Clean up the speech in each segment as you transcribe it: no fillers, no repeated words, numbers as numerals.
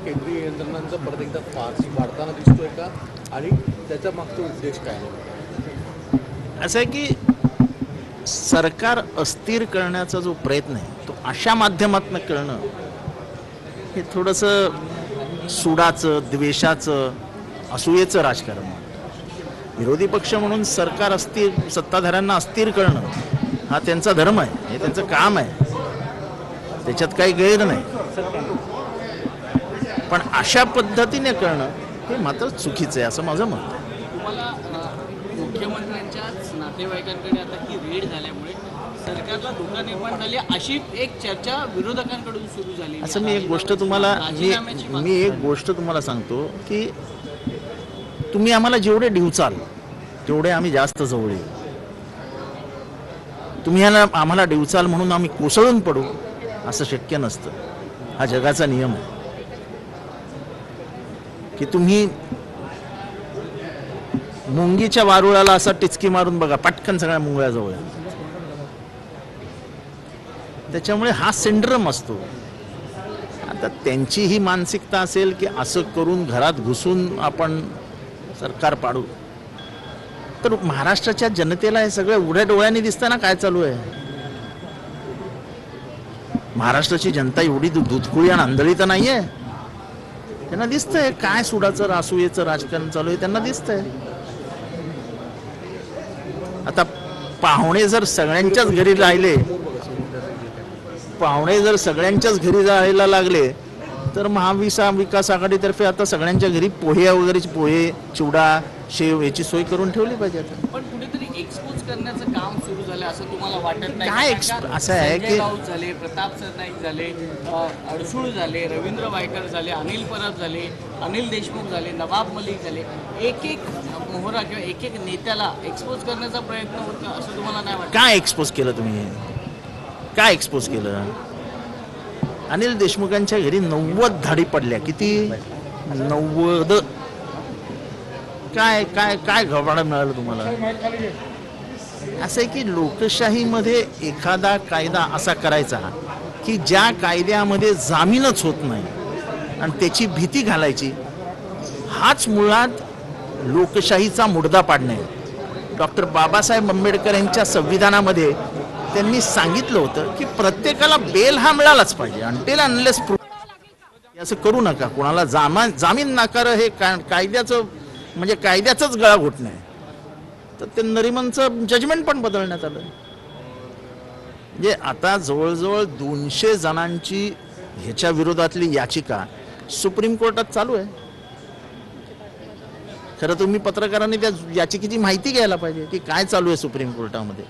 केंद्रीय यंत्रणांचा परत एकदा फारसी वाढताना दिसतोय का आणि त्याचा मागचा उद्देश काय आहे? असं आहे की सरकार अस्थिर करण्याचा जो प्रयत्न आहे तो अशा माध्यमातून करणं हे थोडंसं सुडाचं, द्वेषाचं, असूयेचं राजकारण आहे. विरोधी पक्ष म्हणून सरकार अस्थिर, सत्ताधाऱ्यांना अस्थिर करणं हा त्यांचा धर्म आहे, हे त्यांचं काम आहे, त्याच्यात काही गैर नाही. पण अशा पद्धतीने करणं हे मात्र चुकीचं आहे असं माझं मत आहे. तुम्हाला मुख्यमंत्र्यांच्याच नातेवाईकांकडे आता ही रेड झाल्यामुळे सरकारला धोका निर्माण झाली अशी एक चर्चा विरोधकांकडून सुरू झाली. असं मी एक गोष्ट तुम्हाला सांगतो की तुम्ही आम्हाला जेवढे डिवचाल तेवढे आम्ही जास्त जवळ येऊ. तुम्ही आम्हाला डिवचाल म्हणून आम्ही कोसळून पडू असं शक्य नसतं. हा जगाचा नियम आहे की तुम्ही मुंगीच्या वारुळाला असा टिचकी मारून बघा, पटकन सगळ्या मुंगळ्या जवळ. त्याच्यामुळे हा सिंड्रम असतो. आता त्यांची ही मानसिकता असेल की असं करून घरात घुसून आपण सरकार पाडू, तर महाराष्ट्राच्या जनतेला हे सगळं उघड्या डोळ्यांनी दिसतं ना काय चालू आहे. महाराष्ट्राची जनता एवढी दूधखुळी आणि आंधळी तर नाहीये. त्यांना दिसतंय काय सुडाचं असूयेचं राजकारण चालू आहे, त्यांना दिसतंय. आता पाहुणे जर सगळ्यांच्याच घरी राहिले, राहायला लागले तर महाविकास आघाडीतर्फे आता सगळ्यांच्या घरी पोहे वगैरे, पोहे, चिवडा, शेव याची सोय करून ठेवली पाहिजे. आता पण कुठेतरी एक्सपोज करण्याचं काम सुरू झालं असं तुम्हाला वाटत नाही? काय असं आहे की राऊत झाले, प्रताप सरनाईक झाले, अडसूळ झाले, रवींद्र वायकर झाले, अनिल परब झाले, अनिल देशमुख झाले, नवाब मलिक झाले, एक एक मोहरा किंवा एक एक नेत्याला एक्सपोज करण्याचा प्रयत्न होता असं तुम्हाला नाही वाटत? काय एक्सपोज केलं तुम्ही? काय एक्सपोज केलं? अनिल देशमुखांच्या घरी 90 धाडी पडल्या. किती? 90. काय काय काय घबाड मिळालं तुम्हाला? असं आहे की लोकशाहीमध्ये एखादा कायदा असा करायचा की ज्या कायद्यामध्ये जामीनच होत नाही आणि त्याची भीती घालायची, हाच मुळात लोकशाहीचा मुडदा पाडणे. डॉक्टर बाबासाहेब आंबेडकर यांच्या संविधानामध्ये त्यांनी सांगितलं होतं की प्रत्येकाला बेल हा मिळालाच पाहिजे. अनटिल अनलेस असं करू नका, कोणाला जामीन नाकार हे कायद्याचं म्हणजे कायद्याचाच गळा घोटणं आहे. तर ते नरिमनचं जजमेंट पण बदलण्यात आलं. म्हणजे आता जवळजवळ 200 जणांची ह्याच्या विरोधातली याचिका सुप्रीम कोर्टात चालू आहे. खरं तुम्ही पत्रकारांनी त्या याचिकेची माहिती घ्यायला पाहिजे की काय चालू आहे सुप्रीम कोर्टामध्ये.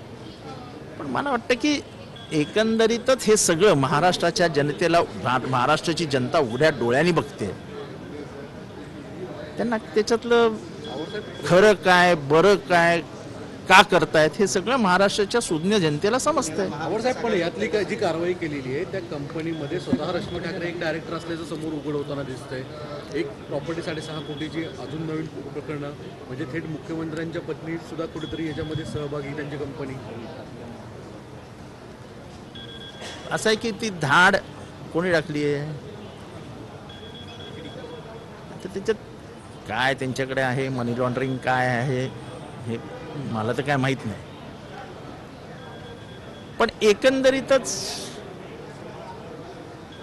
पण मला वाटतं की एकंदरीतच हे सगळं महाराष्ट्राच्या जनतेला, महाराष्ट्राची जनता उघड्या डोळ्यांनी बघते. त्यांना त्याच्यातलं खरं काय, बरं काय, का करतायत हे सगळं महाराष्ट्राच्या सुज्ञ जनतेला समजतंय. साहेब, पण यातली जी कारवाई केलेली आहे त्या कंपनीमध्ये स्वतः रश्मी ठाकरे एक डायरेक्टर असल्याचं समोर उघड होताना दिसतंय. एक प्रॉपर्टी 6.5 कोटीची अजून नवीन प्रकरणं, म्हणजे थेट मुख्यमंत्र्यांच्या पत्नी सुद्धा कुठेतरी याच्यामध्ये सहभागी, त्यांची कंपनी. असं आहे की ती धाड कोणी टाकली आहे? तर त्याच्यात काय त्यांच्याकडे आहे, मनी लॉन्ड्रिंग काय आहे हे मला तर काय माहीत नाही. पण एकंदरीतच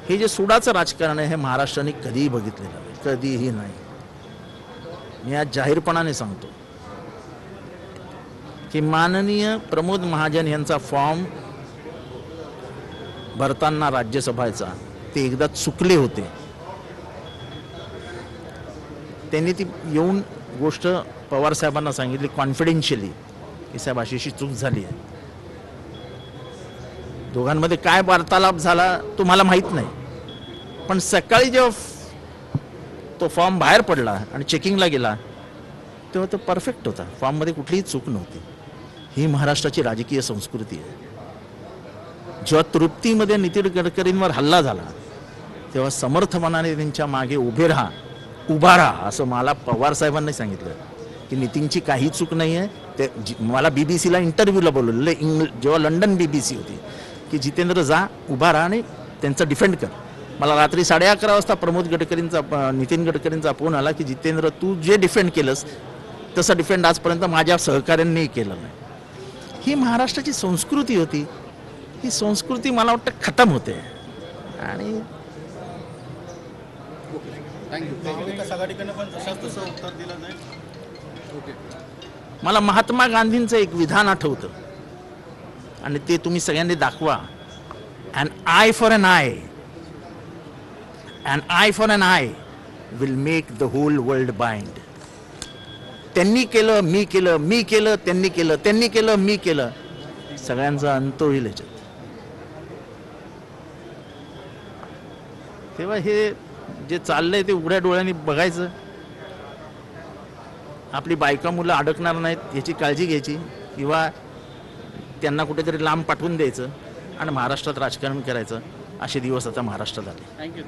हे जे सुडाचं राजकारण आहे हे महाराष्ट्राने कधीही बघितलेलं नाही, कधीही नाही. मी आज जाहीरपणाने सांगतो की माननीय प्रमोद महाजन यांचा फॉर्म भरताना राज्यसभेचा ते एकदा चुकले होते. त्यांनी ती येऊन गोष्ट पवार साहेबांना सांगितली कॉन्फिडेन्शियली की साहेब अशी चूक झाली आहे. दोघांमध्ये काय वार्तालाप झाला तुम्हाला माहीत नाही. पण सकाळी जेव्हा तो फॉर्म बाहेर पडला आणि चेकिंगला गेला तेव्हा तो परफेक्ट होता. फॉर्ममध्ये कुठलीही चूक नव्हती. ही महाराष्ट्राची राजकीय संस्कृती आहे. जेव्हा तृप्तीमध्ये नितीन गडकरींवर हल्ला झाला तेव्हा समर्थपणाने त्यांच्या मागे उभा राहा असं मला पवार साहेबांनी सांगितलं की नितीनची काही चूक नाही आहे. ते मला बीबीसीला इंटरव्ह्यूला बोलवलेलं जेव्हा लंडन बीबीसी होती की जितेंद्र जा, उभा राहा आणि त्यांचा डिफेंड कर. मला रात्री 11:30 वाजता प्रमोद गडकरींचा नितीन गडकरींचा फोन आला की जितेंद्र तू जे डिफेंड केलंस तसं डिफेंड आजपर्यंत माझ्या सहकाऱ्यांनीही केलं नाही. ही महाराष्ट्राची संस्कृती होती. ही संस्कृती मला वाटतं खतम होते. आणि महाविकास आघाडीकडनं पण तसंच तसं उत्तर दिलं जाईल. ओके. मला महात्मा गांधींचं एक विधान आठवतं आणि ते तुम्ही सगळ्यांनी दाखवा. An eye for an eye. An eye for an eye will make the whole world bind. त्यांनी केलं मी केलं, मी केलं त्यांनी केलं, त्यांनी केलं मी केलं, सगळ्यांचा अंत होईल याच्यात. तेव्हा हे जे चाललंय ते उघड्या डोळ्यांनी बघायचं. आपली बायका मुलं अडकणार नाहीत याची काळजी घ्यायची किंवा त्यांना कुठेतरी लांब पाठवून द्यायचं आणि महाराष्ट्रात राजकारण करायचं. असे दिवस आता महाराष्ट्रात आले. थँक्यू.